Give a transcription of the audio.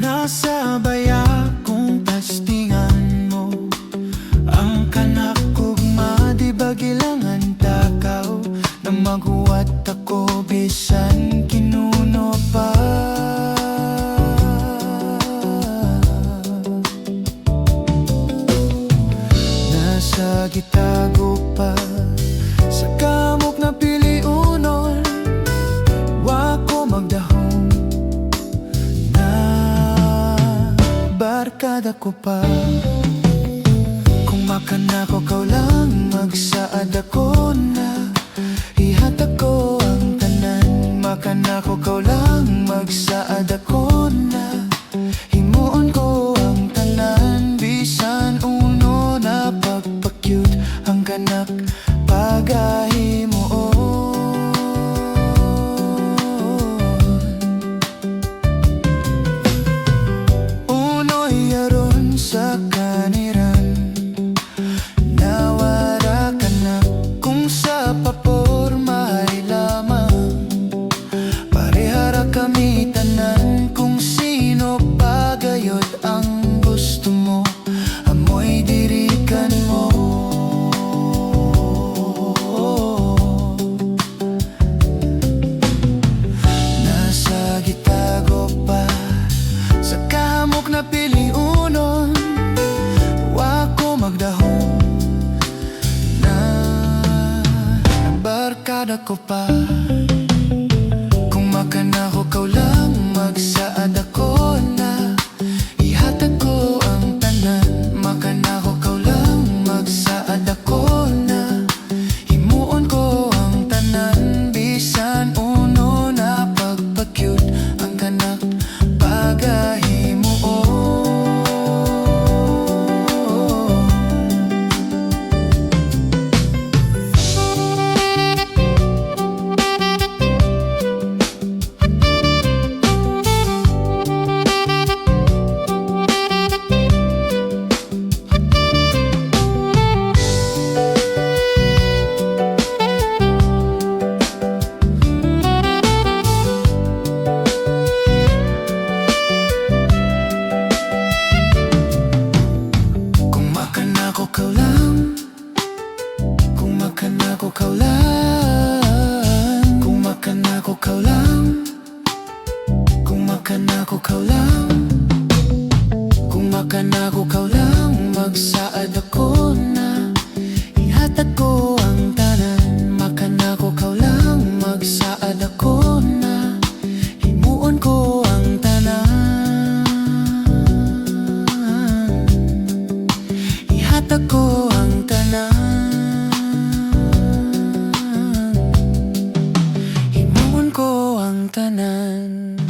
Nasa baya kung tastingan mo ang kanak kog madibagilangan takaw na maghuwat ako bisan kinuno pa. Nasa gitago pa sa kamok na piliunon, wa ko magdahom na barkada ko pa. Kung makan ako kaw lang, magsaad ako na ihatag ko ang tanan. Makan ako kaw lang, magsaad ako na himuon ko ang tanan. Bisan uno na pagpakyut ang kanak pagahimuon. Uno'y aron sa kaniran, nawara ka na kung sa papormahay lamang. Parehara kami tanan kung sino pagayod ang gusto mo, amoy dirikan mo. Nasa gitago pa sa kamok na piliunon, wa ko magdahom na barkada ko pa. Kung makan ako kaw lang, magsaad ako na ihatag ko ang tanan. Makan ako kaw lang, magsaad ako na himuon ko ang tanan. Bisan uno na pagpakyut ang kanak pagahimuon. Kaw lang, kung makan ako kaw lang, kung makan ako kaw lang, kung makan ako kaw lang, kung makan ako kaw lang, magsaad ako na ihatag ko ang tanan. Makan ako kaw lang, magsaad ako na himuon ko ang tanan. Ihatag ko ang tanan, himuon ko ang tanan.